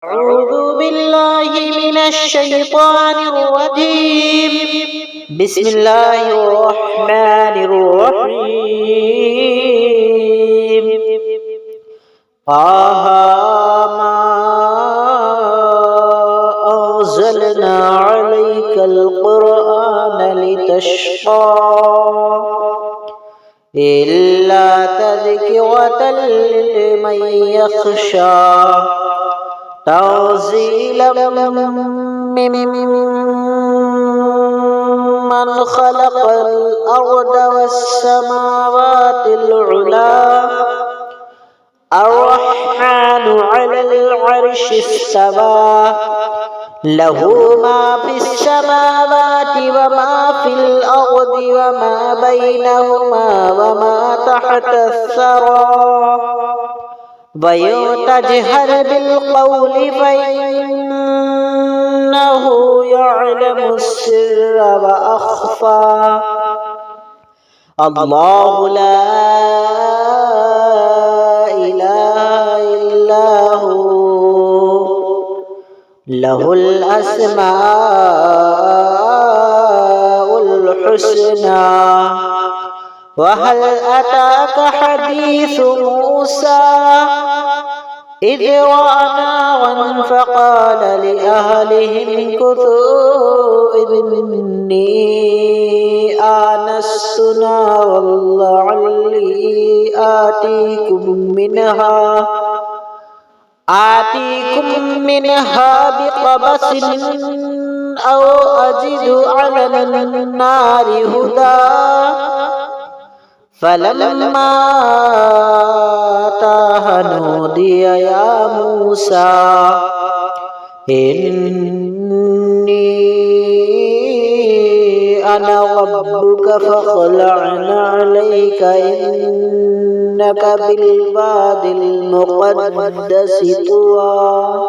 أعوذ بالله من الشيطان الرجيم. بسم الله الرحمن الرحيم. طه ما أنزلنا عليك القرآن لتشقى إلا تذكرة لمن يخشى تنزيلا ممن خلق الأرض والسماوات العلى الرحمن على العرش استوى له ما في السماوات وما في الأرض وما بينهما وما تحت الثرى وإن تجهر بالقول فإنه يعلم السر وأخفى الله لا إله إلا هو له الأسماء الحسنى وهل أتاك حديث موسى إذ رأى نارا فقال لأهلهم كثوا إني آنست نارا لعلي آتيكم منها بقبس أو أجد على النار هدى فلما أتاها نودي يا موسى إني أنا ربك فاخلع عليك إنك بالوادي المقدس طوى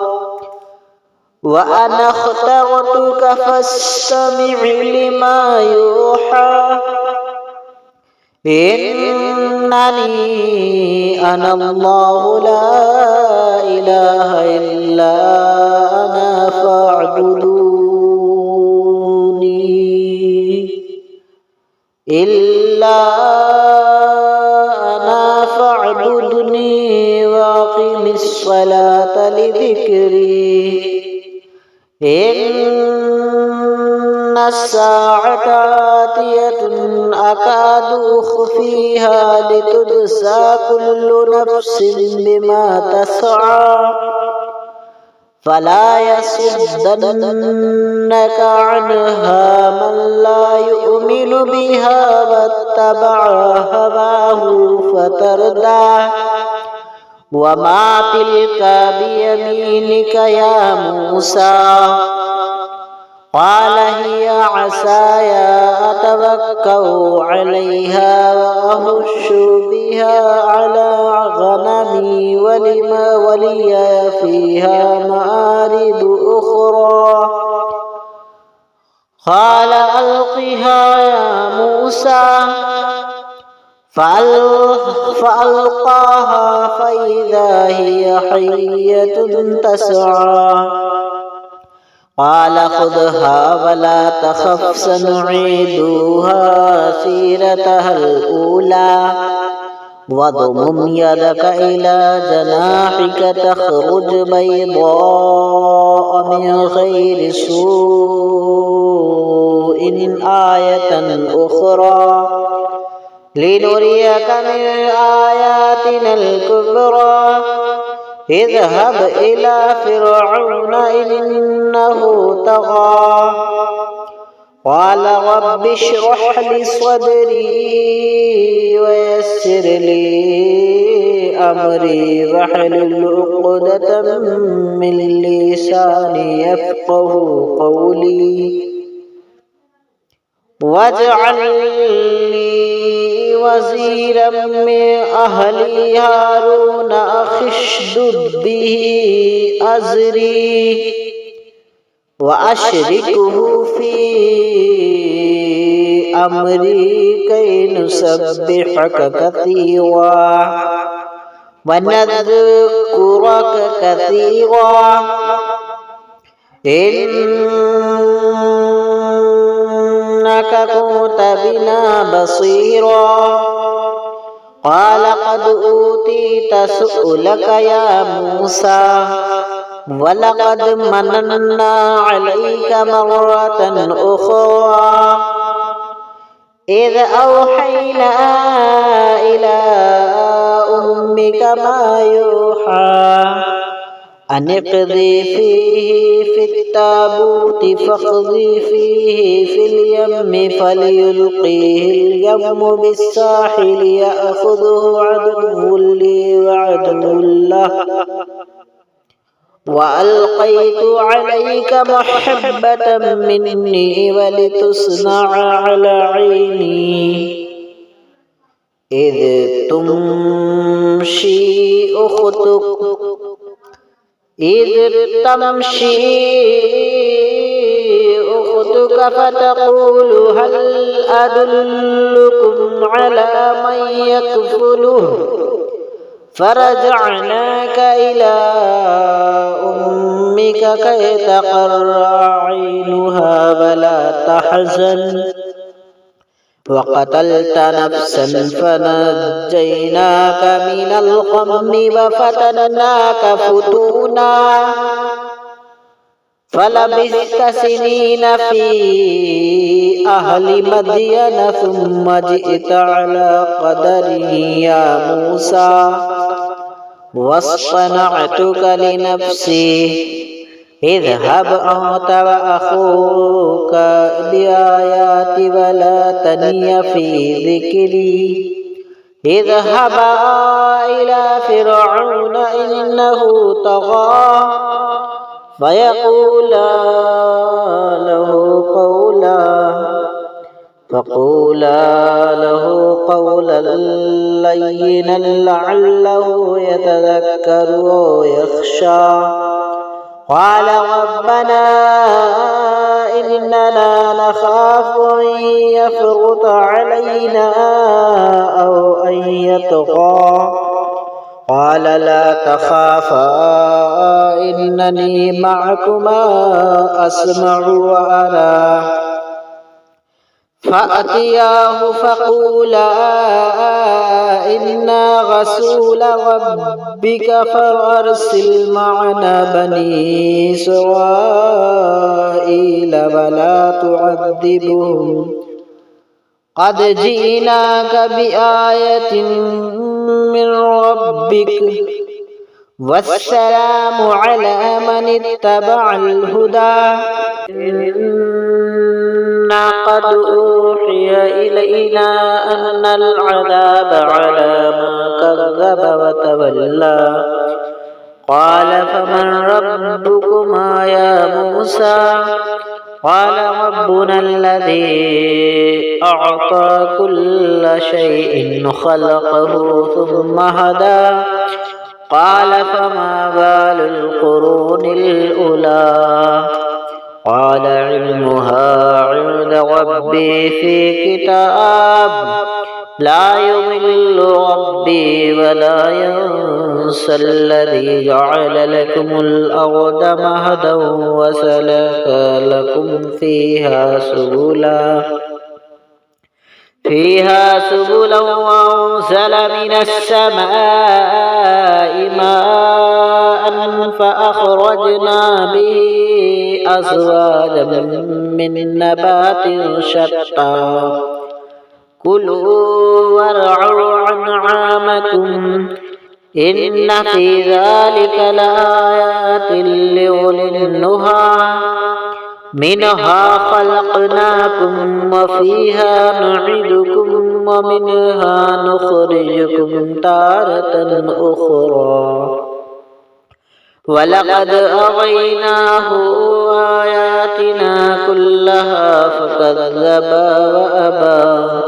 وأنا اخترتك فاستمع لما يوحى إنني أنا الله لا إله إلا أنا فاعبدني وأقم الصلاة لذكري إن الساعة آتية أكاد أخفيها لتجزى كل نفس بما تسعى فلا يصدنك عنها من لا يؤمن بها واتبع هواه فتردى وما تلك بيمينك يا موسى قال هي عصاي أتوكأ عليها وأهش بها على غنمي ولي فيها مآرب أخرى قال ألقها يا موسى فألقاها فإذا هي حية تسعى قال خذها ولا تخف سنعيدها سيرتها الأولى واضمم يدك إلى جناحك تخرج بيضاء من غير سوء آية أخرى لنريك من آياتنا الكبرى اذهب إلى فرعون إنه طغى قال رب اشرح لي صدري ويسر لي أمري واحلل عقدة من لساني يفقه قولي واجعل لي وزيرا من أهلي هارون أخي اشدد به أزري وأشركه في أمري كي نسبحك كثيرا ونذكرك كثيرا إنك كنت بنا بصيرا قال قد أوتيت سؤلك يا موسى ولقد مننا عليك مرة أخرى إذ أوحينا إلى أمك ما يوحى أن اقذي فيه في التابوت فاقذي فيه في اليم فليلقيه اليم بالساحل يأخذه عدو لي وعدو له وألقيت عليك محبة مني ولتصنع على عيني إذ تمشي أختك فتقول هل أدلكم على من يكفله فرجعناك إلى أمك كي تقر عينها ولا تحزن وقتلت نفسا فنجيناك من الغم وفتناك فتونا فلبثت سنين في أهل مدين ثم جئت على قدر يا موسى واصطنعتك لنفسي اذهب أنت وأخوك بآياتي ولا تني في ذكري اذهبا إلى فرعون إنه طغى فقولا له قولا لينا لعله يتذكر أو يخشى قال ربنا إننا نخاف أن يفرط علينا أو أن يطغى قال لا تخافا إنني معكما أسمع وأرى فأتياه فقولا إنا رسول ربك فأرسل معنا بني إسرائيل ولا تعذبهم قد جئناك بآية من ربك والسلام على من اتبع الهدى إنا قد أوحي إلينا أن العذاب على من كذب وتولى قال فمن ربكما يا موسى قال ربنا الذي أعطى كل شيء خلقه ثم هدى قال فما بال القرون الأولى قال علمها عند ربي في كتاب لا يضل ربي ولا ينسى الذي جعل لكم الأرض مهدا وسلك لكم فيها سبلا وأنزل من السماء ماء فأخرجنا به أزواجا من نبات شتى كلوا وارعوا أنعامكم إن في ذلك لآيات لأولي النهى منها خلقناكم وفيها نعيدكم ومنها نخرجكم تارة أخرى ولقد أريناه آياتنا كلها فكذب وأبى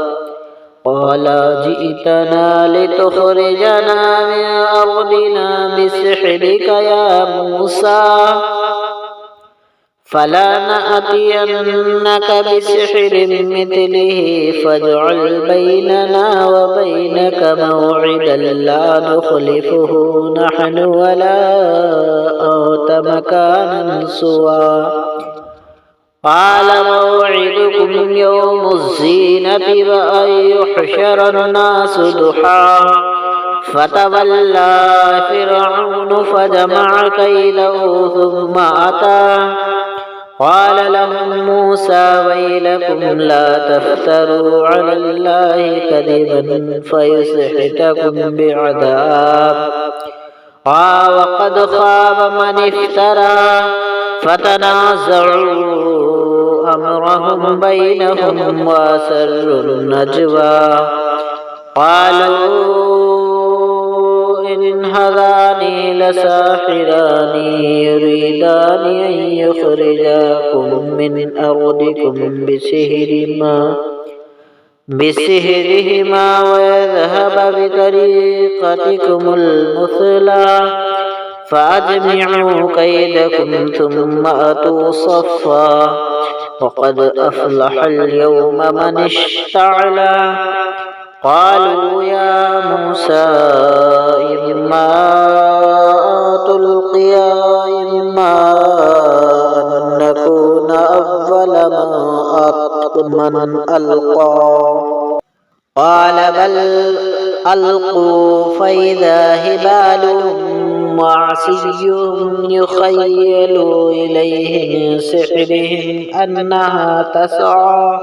قال جئتنا لتخرجنا من أرضنا بسحرك يا موسى فلا نأتينك بسحر مثله فاجعل بيننا وبينك موعدا لا نخلفه نحن ولا أنت مكانا سوى قال موعدكم يوم الزينة وأن يحشر الناس ضحى فتولى فرعون فجمع كيده ثم أتى قال لهم موسى ويلكم لا تفتروا على الله كذبا فيسحتكم بعذاب وقد خاب من افترى فتنازعوا أمرهم بينهم وأسروا النجوى قالوا إن هذان لساحران يريدان أن يخرجاكم من أرضكم بسحرهما ويذهب بطريقتكم المثلى فأجمعوا كيدكم ثم أتوا صفا وقد أفلح اليوم من اشتعلى قالوا يا موسى إما أن تلقي إما أن نكون أول من ألقى قال بل ألقوا فإذا هبالهم وعصيهم يخيل إليه من سحرهم أنها تسعى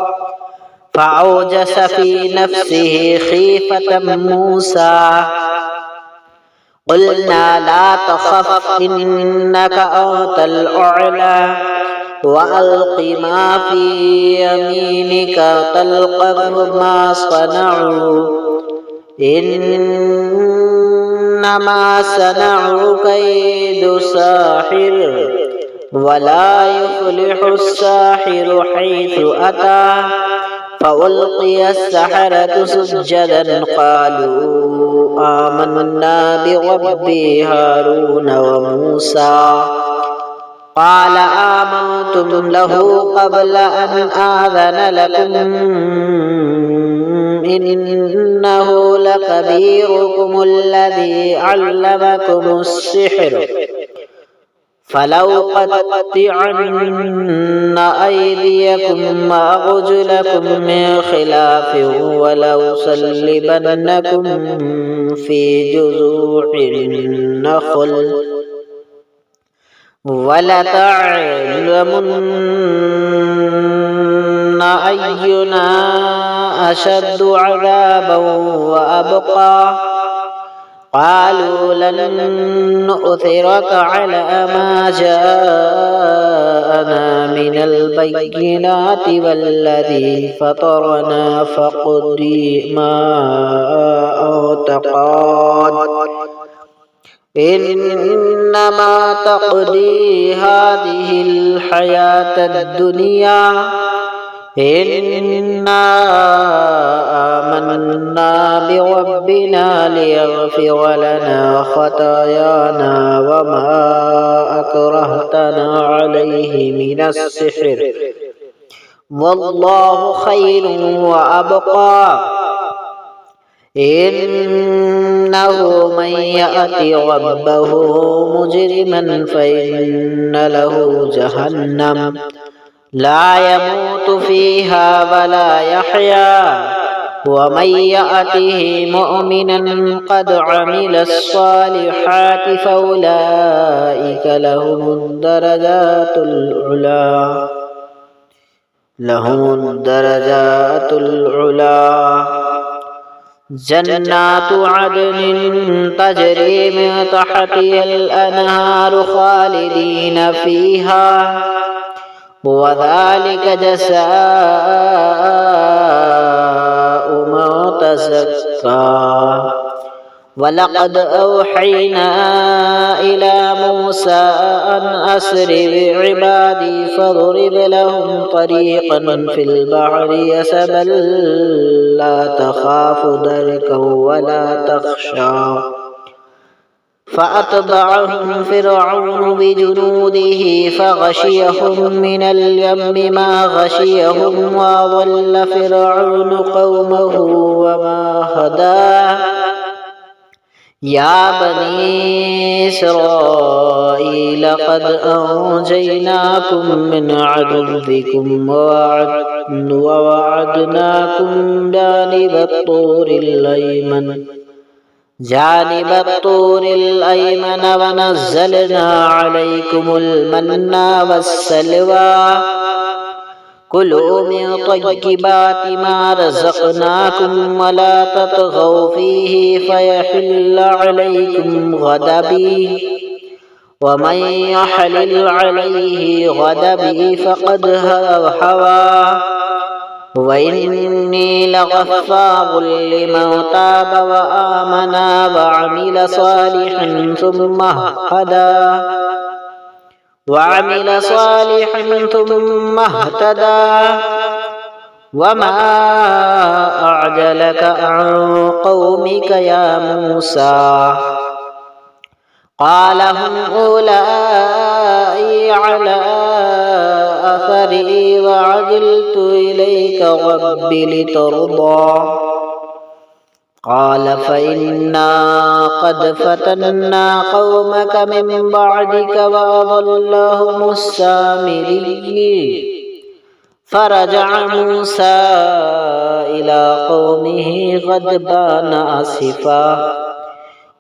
فأوجس في نفسه خيفة موسى قلنا لا تخف إنك أنت الأعلى وألق ما في يمينك تلقف ما صنعوا إنما صنعوا كيد ساحر ولا يفلح الساحر حيث أتى فألقي السحرة سجدا قالوا آمنا برب هارون وموسى قال آمنتم له قبل أن آذن لكم إنه لكبيركم الذي علمكم السحر فلأقطعن أيديكم وأرجلكم من خلاف ولأصلبنكم في جذوع النخل ولتعلمن أينا أشد عذابا وأبقى قالوا لن نؤثرك على ما جاءنا من البينات والذي فطرنا فاقض ما أنت قاض إنما تقضي هذه الحياة الدنيا إنا آمنا بربنا ليغفر لنا خطايانا وما أكرهتنا عليه من السحر والله خير وأبقى إنه من يأت ربه مجرما فإن له جهنم لا يموت فيها ولا يحيا ومن يأته مؤمنا قد عمل الصالحات فأولئك لهم الدرجات العلا جنات عدن تجري من تحتها الأنهار خالدين فيها وذلك جزاء من تزكى ولقد أوحينا إلى موسى أن أسر بعبادي فاضرب لهم طريقا في البحر يسبا لا تخاف دركا ولا تخشى فأتبعهم فرعون بجنوده فغشيهم من اليم ما غشيهم وأضل فرعون قومه وما هدى يا بني إسرائيل قد أنجيناكم من عدوكم ووعدناكم جانب الطور الأيمن ونزلنا عليكم المن والسلوى كلوا من طيبات ما رزقناكم ولا تطغوا فيه فيحل عليكم غضبي ومن يحلل عليه غضبي فقد هوى وإني لغفار لمن تاب وآمن وعمل صالحا ثم اهتدى وما أعجلك عن قومك يا موسى قال هم أولئك على أثري وعجلت إليك رب لترضى قال فإنا قد فتنا قومك من بعدك وأضلهم السامري فرجع موسى إلى قومه غضبان آسفا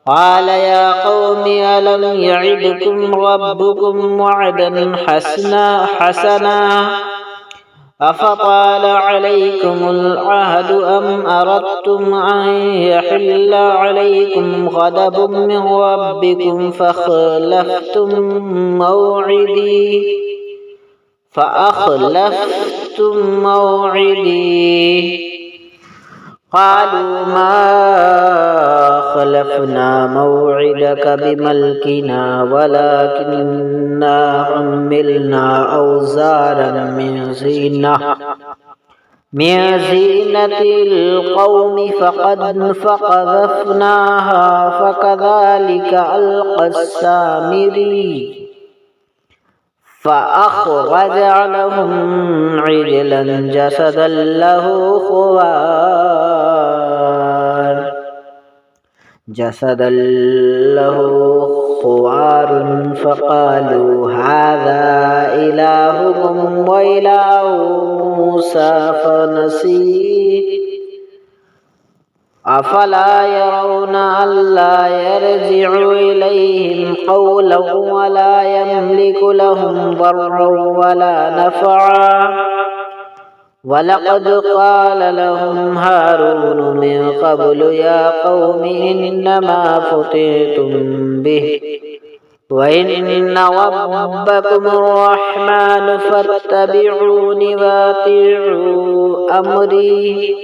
قال يا قوم ألم يعدكم ربكم وعدا حسنا أفطال عليكم العهد أم أردتم أن يحل عليكم غضب من ربكم فأخلفتم موعدي قالوا ما خلفنا موعدك بملكنا ولكننا حملنا أوزارا من زينة القوم فقذفناها فكذلك ألقى السامري فأخرج لهم عجلا جسدا له خوار فقالوا هذا إلهكم وإله موسى فنسي أفلا يرون ألا يرجع إليهم قولا ولا يملك لهم ضرا ولا نفعا ولقد قال لهم هارون من قبل يا قوم إنما فتنتم به وإن ربكم الرحمن فاتبعوني وأطيعوا أمري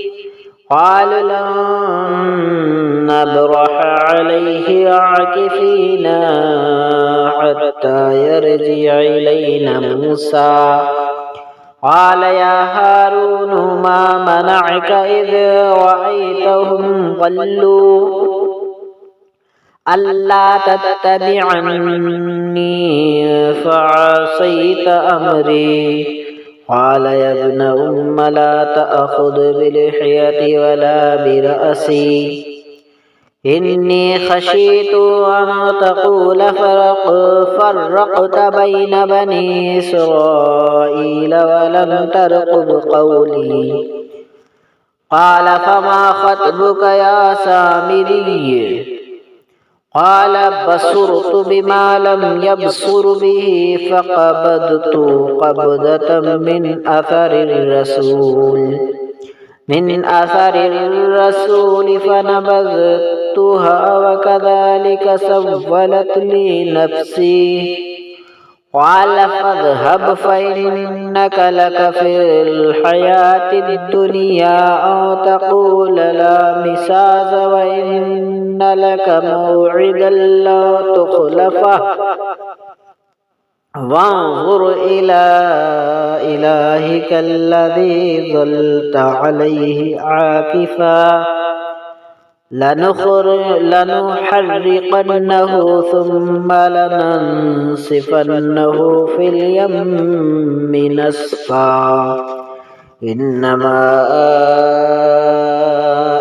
قالوا لن نبرح عليه عاكفين حتى يرجع إلينا موسى قال يا هارون ما منعك إذ رأيتهم ضلوا ألا تتبعني فعصيت أمري قال يا ابن أم لا تأخذ بلحيتي ولا برأسي إني خشيت أن تقول فرقت بين بني إسرائيل ولم ترقب قولي قال فما خطبك يا سامري قال بصرت بما لم يبصر به فقبضت قبضة من أثر الرسول فنبذتها وكذلك سولت لي نفسي قال فاذهب فإنك لك في الحياة الدنيا أن تقول لا مساس وإن لك موعدا لا تخلفه وانظر إلى إلهك الذي ظلت عليه عاكفا لنحرقنه ثم لننسفنه في اليم نسفا إنما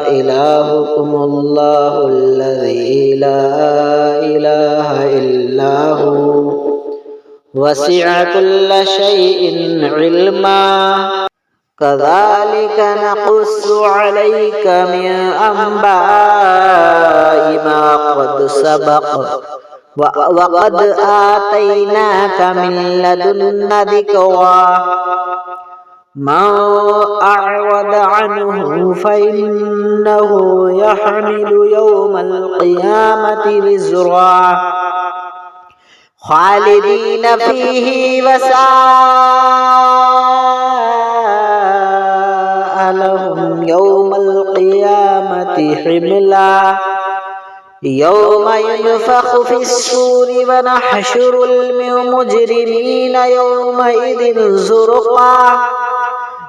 إلهكم الله الذي لا إله إلا هو وسع كل شيء علما كذلك نقص عليك من أنباء ما قد سبق وقد آتيناك من لدنا ذكرا من أعرض عنه فإنه يحمل يوم القيامة وزرا خالدين فيه وساء لهم يوم القيامة حملا يوم ينفخ في الصور ونحشر المجرمين يومئذ زرقا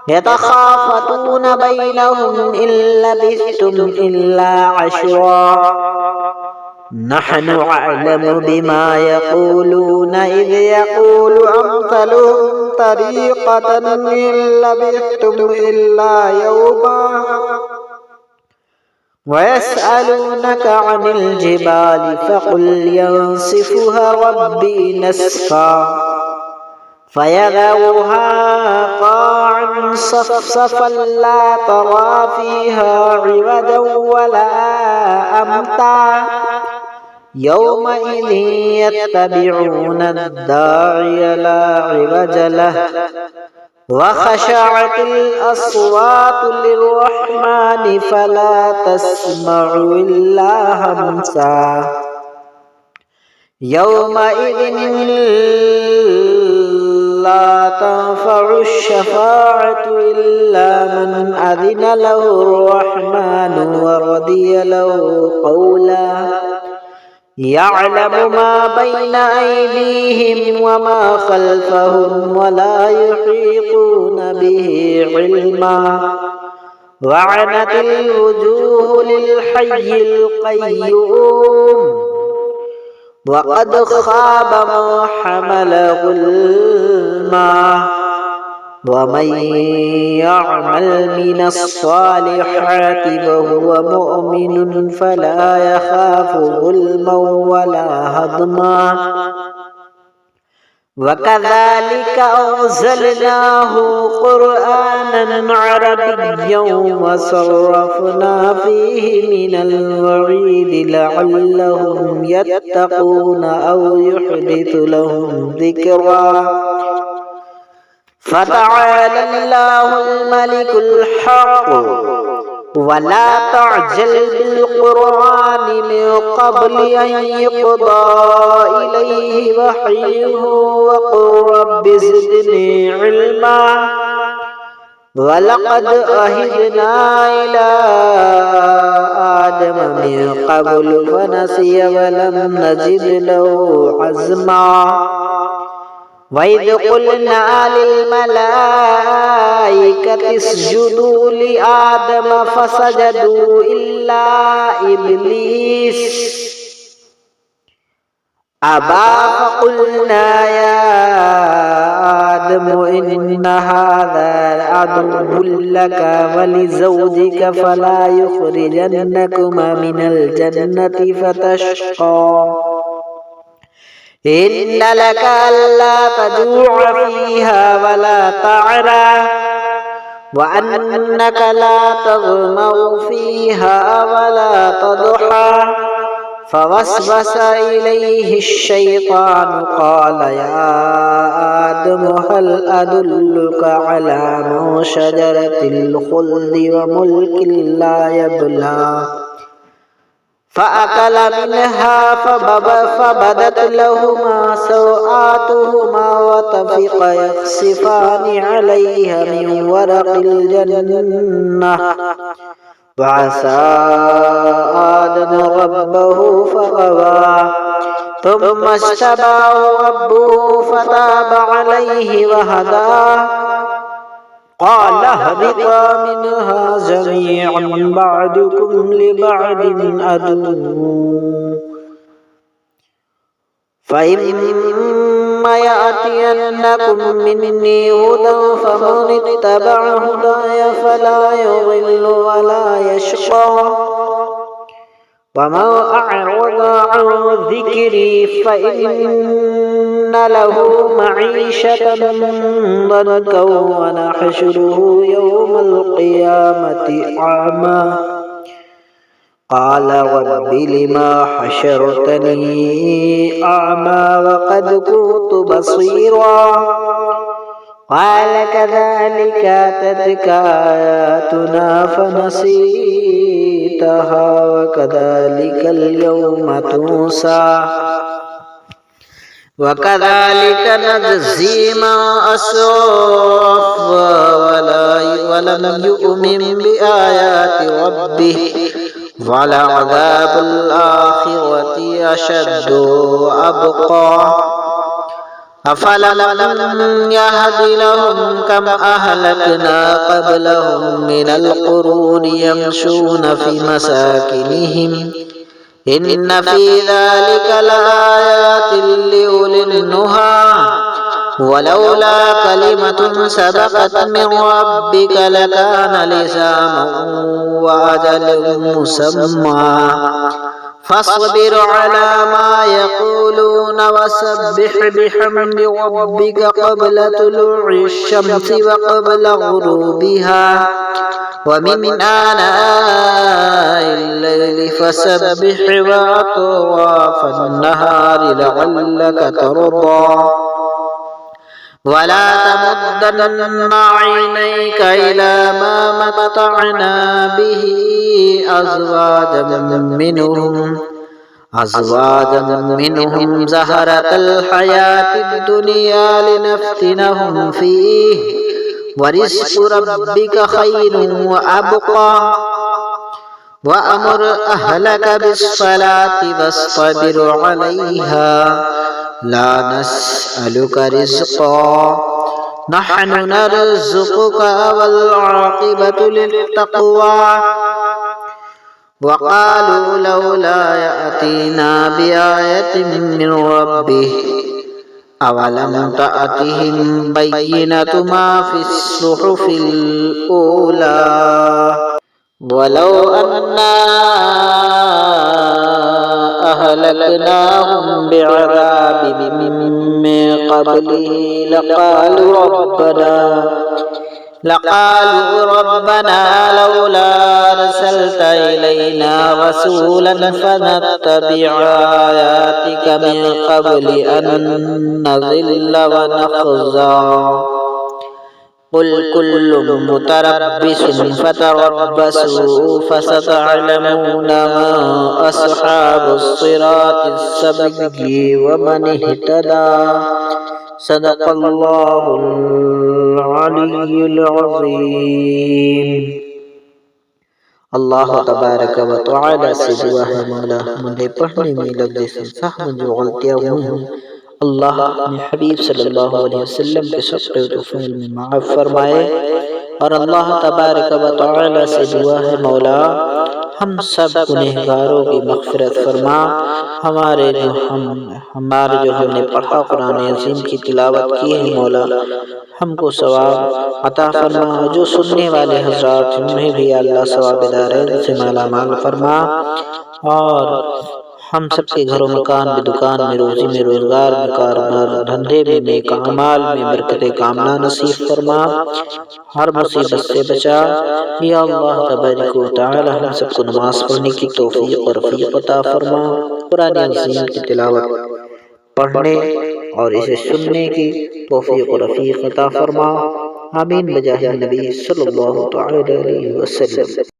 يتخافتون بينهم إن لبثتم إلا عشرا نحن أعلم بما يقولون إذ يقول أمثلهم طريقة إن لبثتم إلا يوما ويسألونك عن الجبال فقل ينسفها ربي نسفا فيذرها قاعا صفصفا لا ترى فيها عوجا ولا أمتا يومئذ يتبعون الداعي لا عوج له وخشعت الأصوات للرحمن فلا تسمع إلا همسا يومئذ لا تنفع الشفاعة إلا من أذن له الرحمن ورضي له قولا يعلم ما بين أيديهم وما خلفهم ولا يحيطون به علما وعنت الوجوه للحي القيوم وقد خاب من حمل ظلما ومن يعمل من الصالحات وهو مؤمن فلا يخاف ظلما ولا هضما وكذلك أنزلناه قرآنا عربيا وصرفنا فيه من الوعيد لعلهم يتقون أو يحدث لهم ذكرا فتعالى الله الملك الحق ولا تعجل بالقرآن من قبل أن يقضى إليه وحيه وقل رب زدني علما ولقد عهدنا إلى آدم من قبل فنسي ولم نجد له عزما وإذ قلنا للملائكة اسجدوا لآدم فسجدوا إلا إبليس أبى فقلنا يا آدم إن هذا عدو لك ولزوجك فلا يخرجنكما من الجنة فتشقى إن لك ألا تجوع فيها ولا تعرى وأنك لا تظمأ فيها ولا تضحى فوسوس إليه الشيطان قال يا آدم هل أدلك على شجرة الخلد وملك لا يبلى فأكل منها فبدت لهما سوآتهما وطفقا يخصفان عليها من ورق الجنة وعصى آدم ربه فغوى ثم اجتباه ربه فتاب عليه وهدى قال اهبطا منها جميعا بعضكم لبعض عدو فإما يأتينكم مني هدى فمن اتبع هداي فلا يضل ولا يشقى ومن أعرض عن ذكري فإن له معيشة ضنكا ونحشره يوم القيامة أعمى قال رب لما حشرتني أعمى وقد كنت بصيرا قال كذلك أتتك آياتنا فنسيتها وكذلك اليوم تنسى وكذلك نجزي من أسرف ولم يؤمن بآيات ربه ولعذاب الآخرة أشد وأبقى أفلم يهد لهم كم أهلكنا قبلهم من القرون يمشون في مساكنهم إن في ذلك لآيات لأولي النهى ولولا كلمة سبقت من ربك لكان لزاما وأجل مسمى فاصبر على ما يقولون وسبح بحمد ربك قبل طلوع الشمس وقبل غروبها ومن آناء الليل فسبح وأطراف النهار لعلك ترضى ولا تمدن عينيك إلى ما متعنا به أزواجا منهم زهرة الحياة الدنيا لنفتنهم فيه ورزق ربك خير وأبقى وأمر أهلك بالصلاة واصطبر عليها لا نسألك رزقا نحن نرزقك والعاقبة للتقوى وقالوا لولا يأتينا بآية من ربه أولم تأتهم بينة ما في الصحف الأولى ولو أنا أهلكناهم بعذاب من قبله لقالوا ربنا لولا أرسلت إلينا رسولا فنتبع آياتك من قبل أن نذل ونخزى قل كل متربص فتربصوا فستعلمون من أصحاب الصراط السبق ومن اهتدى صدق الله العلي العظيم اللہ تبارک و تعالی سے دعا ہے مولا مجھے پڑھنے میں لفظ صحیح جو غلطیاں ہوئی ہیں اللہ اپنے حبیب صلی اللہ علیہ وسلم کے صدقے و طفیل میں معاف فرمائے اور اللہ تبارک و تعالی سے دعا ہے مولا ہم سب گنہگاروں کی مغفرت فرما ہمارے جو ہم نے پڑھا قرآن عظیم کی تلاوت کی ہے مولا ہم کو ثواب عطا فرما جو سننے والے حضرات انہیں بھی اللہ ثواب دارین سے مالا مال فرما اور ہم سب کے گھروں مکان میں دکان میں روزی میں روزگار میں کاروبار دھندے میں نیک اعمال میں برکت کاملہ نصیب فرما ہر مصیبت سے بچا یا اللہ تبارک و تعالی ہم سب کو نماز پڑھنے کی توفیق اور رفیق عطا فرما قرآن عظیم کی تلاوت پڑھنے اور اسے سننے کی توفیق اور رفیق عطا فرما آمین بجاہ نبی صلی اللہ علیہ وسلم